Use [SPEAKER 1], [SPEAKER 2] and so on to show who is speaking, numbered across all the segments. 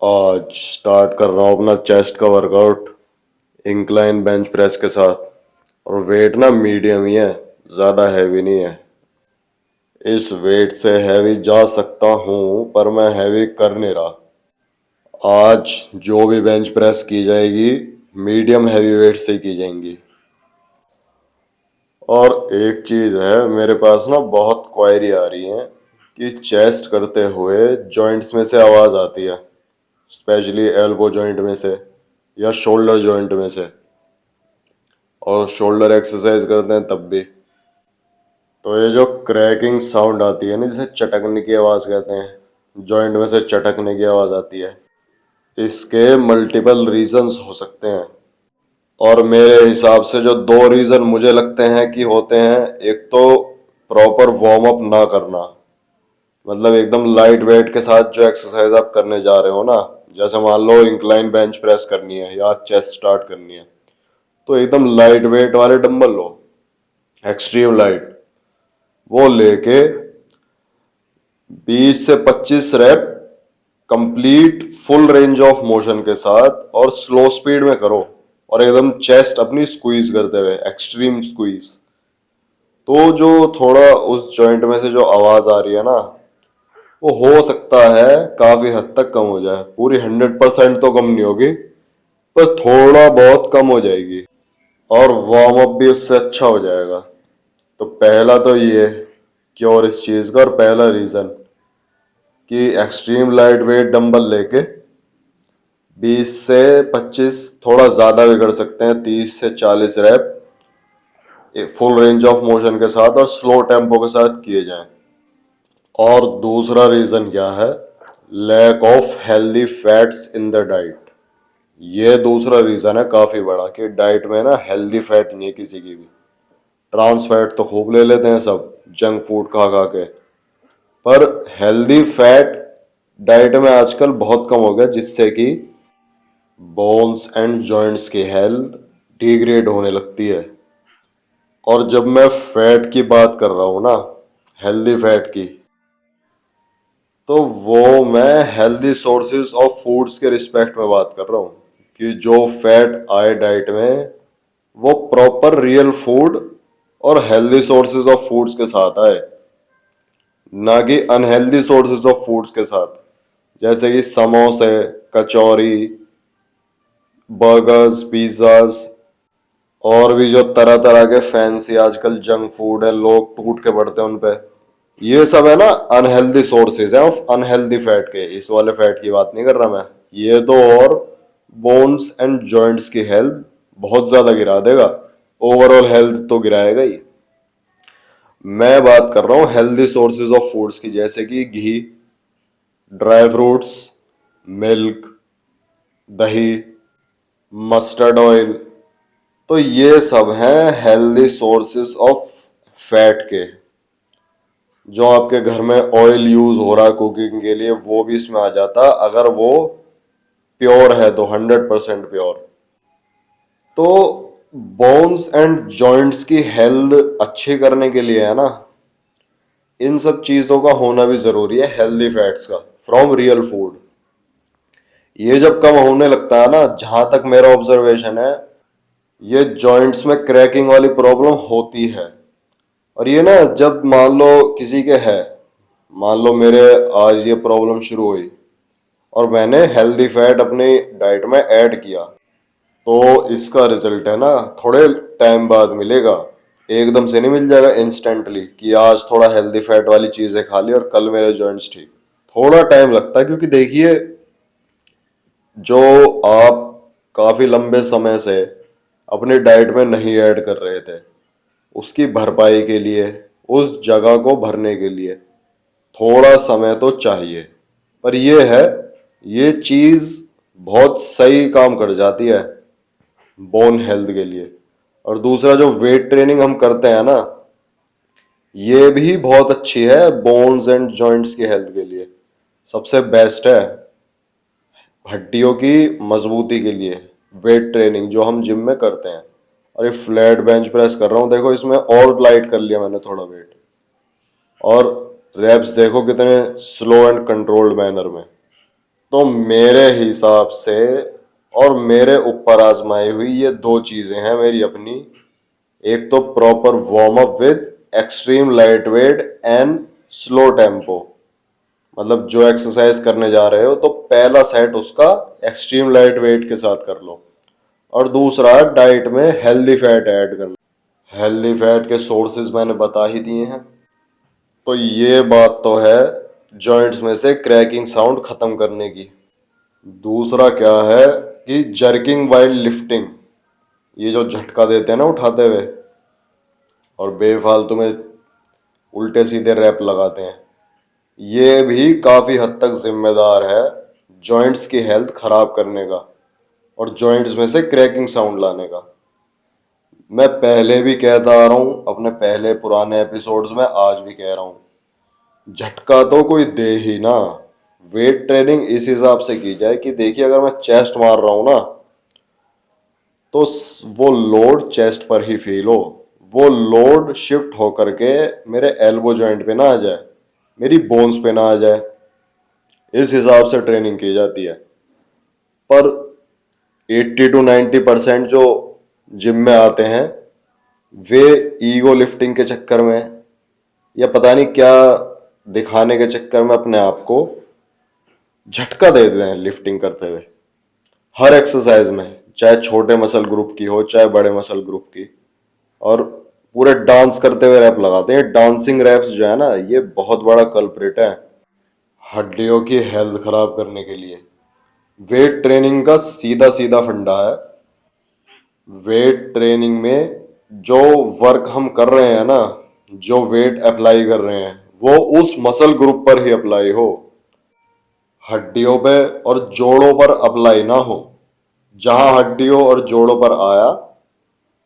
[SPEAKER 1] आज स्टार्ट कर रहा हूँ अपना चेस्ट का वर्कआउट इंक्लाइन बेंच प्रेस के साथ। और वेट ना मीडियम ही है, ज़्यादा हैवी नहीं है। इस वेट से हैवी जा सकता हूँ पर मैं हैवी कर नहीं रहा। आज जो भी बेंच प्रेस की जाएगी मीडियम हैवी वेट से की जाएंगी। और एक चीज़ है, मेरे पास ना बहुत क्वायरी आ रही है कि चेस्ट करते हुए जॉइंट्स में से आवाज़ आती है, स्पेशली एल्बो जॉइंट में से या शोल्डर जॉइंट में से। और शोल्डर एक्सरसाइज करते हैं तब भी। तो ये जो क्रैकिंग साउंड आती है ना, जिसे चटकने की आवाज़ कहते हैं, जॉइंट में से चटकने की आवाज़ आती है, इसके मल्टीपल रीजंस हो सकते हैं। और मेरे हिसाब से जो दो रीजन मुझे लगते हैं कि होते हैं, एक तो प्रॉपर वार्म अप ना करना, मतलब एकदम लाइट वेट के साथ जो एक्सरसाइज आप करने जा रहे हो ना, जैसे मान लो इंक्लाइन बेंच प्रेस करनी है या चेस्ट स्टार्ट करनी है, तो एकदम लाइट वेट वाले डंबल लो, एक्सट्रीम लाइट, वो लेके 20 से 25 rep complete full range of motion के साथ और स्लो स्पीड में करो। और एकदम चेस्ट अपनी स्क्वीज करते हुए, एक्सट्रीम स्क्वीज। तो जो थोड़ा उस जॉइंट में से जो आवाज आ रही है ना, वो हो सकता है काफी हद तक कम हो जाए। पूरी 100% तो कम नहीं होगी, पर थोड़ा बहुत कम हो जाएगी। और वार्म अप भी उससे अच्छा हो जाएगा। तो पहला तो ये क्योर इस चीज का, और पहला रीजन कि एक्सट्रीम लाइट वेट डंबल लेके 20 से 25, थोड़ा ज्यादा भी कर सकते हैं, 30 से 40 rep full range of motion के साथ और स्लो टेम्पो के साथ किए जाएं। और दूसरा रीजन क्या है? Lack of healthy fats in the diet. ये दूसरा रीजन है काफी बड़ा कि डाइट में ना हेल्दी फैट नहीं है किसी की भी। ट्रांस फैट तो खूब ले लेते हैं सब जंक फूड खा खा के, पर हेल्दी फैट डाइट में आजकल बहुत कम हो गया, जिससे कि बोन्स एंड जॉइंट्स की हेल्थ डिग्रेड होने लगती है। और जब मैं फैट की बात कर रहा हूँ ना, हेल्दी फैट की, तो वो मैं हेल्दी सोर्सेज ऑफ फूड्स के रिस्पेक्ट में बात कर रहा हूँ कि जो फैट आए डाइट में वो प्रॉपर रियल फूड और हेल्दी सोर्सेज ऑफ फूड्स के साथ आए, ना कि अनहेल्दी सोर्सेज ऑफ फूड्स के साथ, जैसे कि समोसे, कचौरी, बर्गर्स, पिज्जाज, और भी जो तरह तरह के फैंसी आजकल जंक फूड है, लोग टूट के पड़ते हैं उन पे। ये सब है ना अनहेल्दी सोर्सेज है ऑफ अनहेल्दी फैट के। इस वाले फैट की बात नहीं कर रहा मैं। ये तो और बोन्स एंड जॉइंट्स की हेल्थ बहुत ज्यादा गिरा देगा, ओवरऑल हेल्थ तो गिराएगा ही। मैं बात कर रहा हूँ हेल्दी सोर्सेज ऑफ फूड्स की, जैसे कि घी, ड्राई फ्रूट्स, मिल्क, दही, मस्टर्ड ऑयल। तो ये सब हैं हेल्दी सोर्सेज ऑफ फैट के। जो आपके घर में ऑयल यूज हो रहा है कुकिंग के लिए, वो भी इसमें आ जाता अगर वो प्योर है तो, 100% प्योर। तो बोन्स एंड जॉइंट्स की हेल्थ अच्छी करने के लिए है ना, इन सब चीजों का होना भी जरूरी है, हेल्दी फैट्स का फ्रॉम रियल फूड। ये जब कम होने लगता है ना, जहां तक मेरा ऑब्जर्वेशन है, ये जॉइंट्स में क्रैकिंग वाली प्रॉब्लम होती है। और ये ना जब मान लो किसी के है, मान लो मेरे आज ये प्रॉब्लम शुरू हुई और मैंने हेल्दी फैट अपनी डाइट में ऐड किया, तो इसका रिजल्ट है ना थोड़े टाइम बाद मिलेगा। एकदम से नहीं मिल जाएगा इंस्टेंटली कि आज थोड़ा हेल्दी फैट वाली चीजें खा ली और कल मेरे जॉइंट्स ठीक। थोड़ा टाइम लगता है, क्योंकि देखिए, जो आप काफी लंबे समय से अपनी डाइट में नहीं ऐड कर रहे थे, उसकी भरपाई के लिए, उस जगह को भरने के लिए थोड़ा समय तो चाहिए। पर ये है, ये चीज बहुत सही काम कर जाती है बोन हेल्थ के लिए। और दूसरा जो वेट ट्रेनिंग हम करते हैं ना, ये भी बहुत अच्छी है बोन्स एंड जॉइंट्स की हेल्थ के लिए। सबसे बेस्ट है हड्डियों की मजबूती के लिए वेट ट्रेनिंग जो हम जिम में करते हैं। और ये फ्लैट बेंच प्रेस कर रहा हूँ, देखो इसमें और लाइट कर लिया मैंने थोड़ा वेट। और रेप्स देखो कितने स्लो एंड कंट्रोल्ड मैनर में। तो मेरे हिसाब से और मेरे ऊपर आजमाई हुई ये दो चीजें हैं मेरी अपनी। एक तो proper warm up with extreme light weight and slow tempo. मतलब जो एक्सरसाइज करने जा रहे हो तो पहला सेट उसका एक्सट्रीम लाइट वेट के साथ कर लो, और दूसरा डाइट में हेल्दी फैट ऐड करना। हेल्दी फैट के सोर्सेज मैंने बता ही दिए हैं। तो ये बात तो है जॉइंट्स में से क्रैकिंग साउंड खत्म करने की। दूसरा क्या है कि जर्किंग वाइल लिफ्टिंग, ये जो झटका देते हैं ना उठाते हुए और बेफालतू में उल्टे सीधे रैप लगाते हैं, ये भी काफी हद तक जिम्मेदार है जॉइंट्स की हेल्थ खराब करने का और जॉइंट्स में से क्रैकिंग साउंड लाने का। मैं पहले भी कहता आ रहा हूं अपने पहले पुराने एपिसोड्स में, आज भी कह रहा हूं, झटका तो कोई दे ही ना। वेट ट्रेनिंग इस हिसाब से की जाए कि देखिए अगर मैं चेस्ट मार रहा हूं ना तो वो लोड चेस्ट पर ही फील हो, वो लोड शिफ्ट होकर के मेरे एल्बो जॉइंट पे ना आ जाए, मेरी बोन्स पे ना आ जाए। इस हिसाब से ट्रेनिंग की जाती है। पर 80 to 90% जो जिम में आते हैं वे ईगो लिफ्टिंग के चक्कर में या पता नहीं क्या दिखाने के चक्कर में अपने आप को झटका दे देते हैं लिफ्टिंग करते हुए हर एक्सरसाइज में, चाहे छोटे मसल ग्रुप की हो चाहे बड़े मसल ग्रुप की। और पूरे डांस करते हुए रैप लगाते हैं। डांसिंग रैप्स जो है ना ये बहुत बड़ा कल्प्रिट है हड्डियों की हेल्थ खराब करने के लिए। वेट ट्रेनिंग का सीधा सीधा फंडा है, वेट ट्रेनिंग में जो वर्क हम कर रहे हैं ना, जो वेट अप्लाई कर रहे हैं वो उस मसल ग्रुप पर ही अप्लाई हो, हड्डियों पे और जोड़ों पर अप्लाई ना हो। जहां हड्डियों और जोड़ों पर आया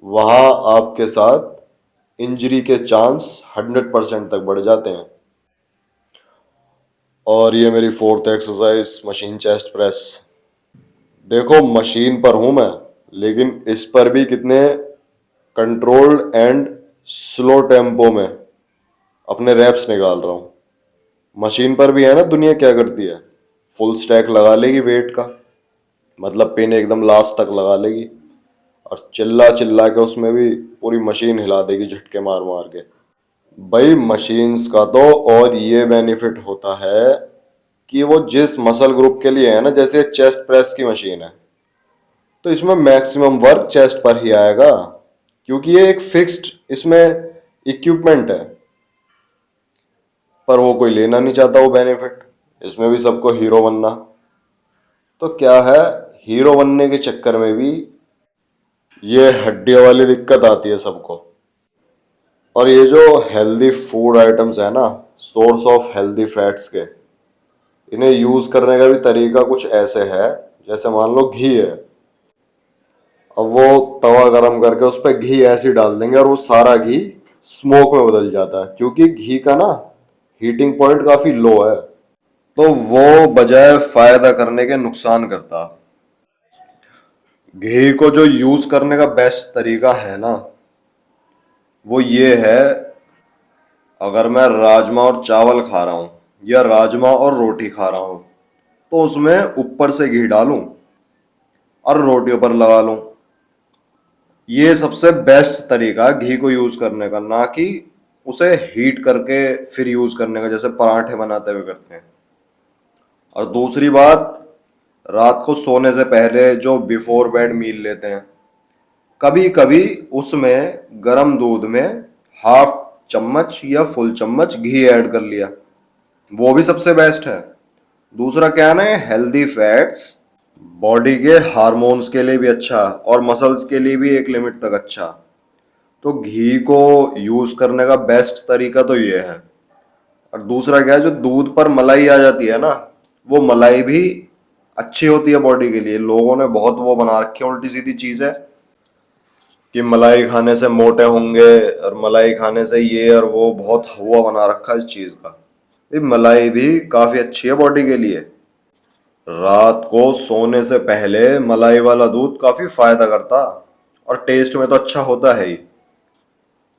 [SPEAKER 1] वहां आपके साथ इंजरी के चांस 100% तक बढ़ जाते हैं। और ये मेरी fourth exercise machine chest press. देखो मशीन पर हूं मैं, लेकिन इस पर भी कितने कंट्रोल्ड एंड स्लो टेम्पो में अपने रैप्स निकाल रहा हूं। मशीन पर भी है ना दुनिया क्या करती है, फुल स्टैक लगा लेगी वेट का, मतलब पिन एकदम लास्ट तक लगा लेगी और चिल्ला चिल्ला के उसमें भी पूरी मशीन हिला देगी झटके मार मार के। भाई मशीन्स का तो और ये बेनिफिट होता है कि वो जिस मसल ग्रुप के लिए है ना, जैसे चेस्ट प्रेस की मशीन है तो इसमें मैक्सिमम वर्क चेस्ट पर ही आएगा क्योंकि ये एक फिक्स्ड इसमें इक्विपमेंट है। पर वो कोई लेना नहीं चाहता वो बेनिफिट, इसमें भी सबको हीरो बनना। तो क्या है, हीरो बनने के चक्कर में भी ये हड्डियों वाली दिक्कत आती है सबको। और ये जो हेल्दी फूड आइटम्स है ना, सोर्स ऑफ हेल्दी फैट्स के, इन्हें यूज करने का भी तरीका कुछ ऐसे है जैसे मान लो घी है। अब वो तवा गरम करके उस पर घी ऐसे ही डाल देंगे और वो सारा घी स्मोक में बदल जाता है क्योंकि घी का ना हीटिंग पॉइंट काफी लो है। तो वो बजाय फायदा करने के नुकसान करता। घी को जो यूज करने का बेस्ट तरीका है ना वो ये है, अगर मैं राजमा और चावल खा रहा हूं या राजमा और रोटी खा रहा हूं तो उसमें ऊपर से घी डालूं और रोटियों पर लगा लूं। ये सबसे बेस्ट तरीका है घी को यूज करने का, ना कि उसे हीट करके फिर यूज करने का जैसे पराठे बनाते हुए करते हैं। और दूसरी बात, रात को सोने से पहले जो बिफोर बेड मील लेते हैं, कभी कभी उसमें गर्म दूध में हाफ चम्मच या फुल चम्मच घी ऐड कर लिया, वो भी सबसे बेस्ट है। दूसरा क्या है ना, हेल्दी फैट्स बॉडी के हार्मोन्स के लिए भी अच्छा और मसल्स के लिए भी एक लिमिट तक अच्छा। तो घी को यूज करने का बेस्ट तरीका तो ये है। और दूसरा क्या है, जो दूध पर मलाई आ जाती है ना, वो मलाई भी अच्छी होती है बॉडी के लिए। लोगों ने बहुत वो बना रखी है उल्टी सीधी चीज है कि मलाई खाने से मोटे होंगे और मलाई खाने से ये और वो, बहुत हुआ बना रखा है इस चीज का। ये मलाई भी काफी अच्छी है बॉडी के लिए। रात को सोने से पहले मलाई वाला दूध काफी फायदा करता और टेस्ट में तो अच्छा होता है ही।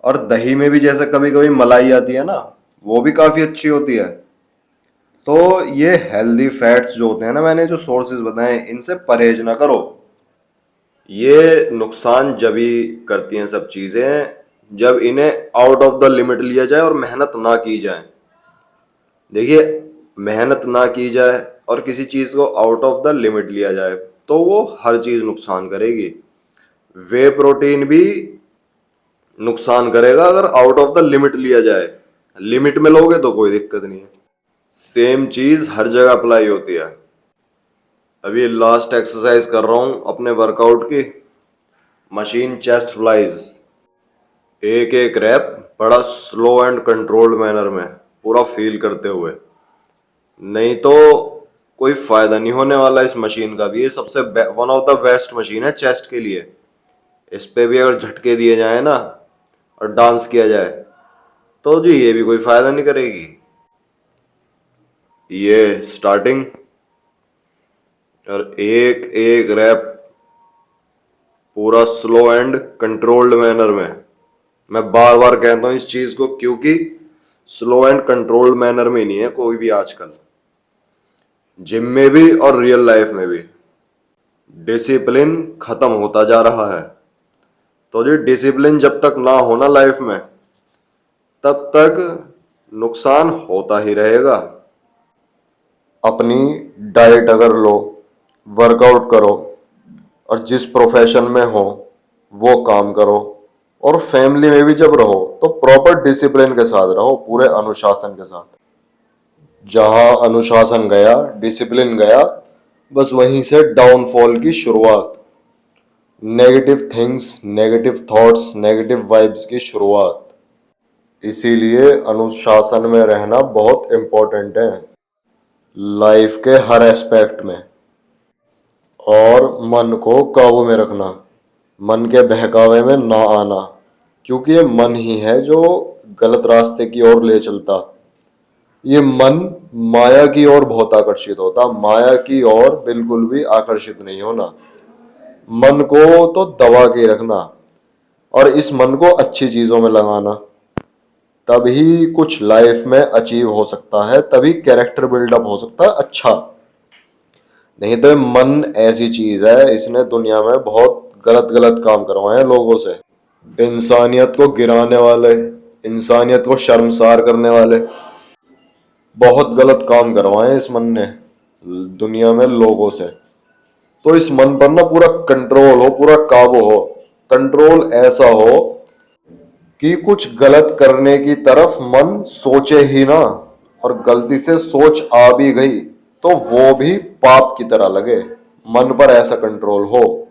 [SPEAKER 1] और दही में भी जैसे कभी कभी मलाई आती है ना, वो भी काफी अच्छी होती है। तो ये हेल्दी फैट्स जो होते हैं ना, मैंने जो सोर्सेज बताए, इनसे परहेज ना करो। ये नुकसान जब ही करती हैं सब चीजें जब इन्हें आउट ऑफ द लिमिट लिया जाए और मेहनत ना की जाए। देखिए, मेहनत ना की जाए और किसी चीज को आउट ऑफ द लिमिट लिया जाए तो वो हर चीज नुकसान करेगी। वे प्रोटीन भी नुकसान करेगा अगर आउट ऑफ द लिमिट लिया जाए। लिमिट में लोगे तो कोई दिक्कत नहीं है। सेम चीज हर जगह अप्लाई होती है। अभी लास्ट एक्सरसाइज कर रहा हूं अपने वर्कआउट की, मशीन चेस्ट फ्लाइज, एक एक रैप बड़ा स्लो एंड कंट्रोल्ड मैनर में पूरा फील करते हुए। नहीं तो कोई फायदा नहीं होने वाला इस मशीन का भी। ये सबसे one of the best machine है चेस्ट के लिए। इस पे भी अगर झटके दिए जाए ना और डांस किया जाए तो जी ये भी कोई फायदा नहीं करेगी। ये स्टार्टिंग और एक एक रैप पूरा स्लो एंड कंट्रोल्ड मैनर में। मैं बार बार कहता हूं इस चीज को क्योंकि स्लो एंड कंट्रोल्ड मैनर में नहीं है कोई भी आजकल, जिम में भी और रियल लाइफ में भी। डिसिप्लिन खत्म होता जा रहा है। तो जी डिसिप्लिन जब तक ना होना लाइफ में तब तक नुकसान होता ही रहेगा। अपनी डाइट अगर लो, वर्कआउट करो और जिस प्रोफेशन में हो वो काम करो, और फैमिली में भी जब रहो तो प्रॉपर डिसिप्लिन के साथ रहो, पूरे अनुशासन के साथ। जहां अनुशासन गया, डिसिप्लिन गया, बस वहीं से डाउनफॉल की शुरुआत। Negative things, negative thoughts, negative vibes की शुरुआत। इसीलिए अनुशासन में रहना बहुत इंपॉर्टेंट है लाइफ के हर एस्पेक्ट में। और मन को काबू में रखना, मन के बहकावे में ना आना, क्योंकि ये मन ही है जो गलत रास्ते की ओर ले चलता। ये मन माया की ओर बहुत आकर्षित होता, माया की ओर बिल्कुल भी आकर्षित नहीं होना। मन को तो दबा के रखना और इस मन को अच्छी चीजों में लगाना, तभी कुछ लाइफ में अचीव हो सकता है, तभी कैरेक्टर बिल्डअप हो सकता है अच्छा। नहीं तो मन ऐसी चीज है, इसने दुनिया में बहुत गलत गलत काम करवाए हैं लोगों से। इंसानियत को गिराने वाले, इंसानियत को शर्मसार करने वाले बहुत गलत काम करवाए हैं इस मन ने दुनिया में लोगों से। तो इस मन पर ना पूरा कंट्रोल हो, पूरा काबू हो। कंट्रोल ऐसा हो कि कुछ गलत करने की तरफ मन सोचे ही ना, और गलती से सोच आ भी गई तो वो भी पाप की तरह लगे। मन पर ऐसा कंट्रोल हो।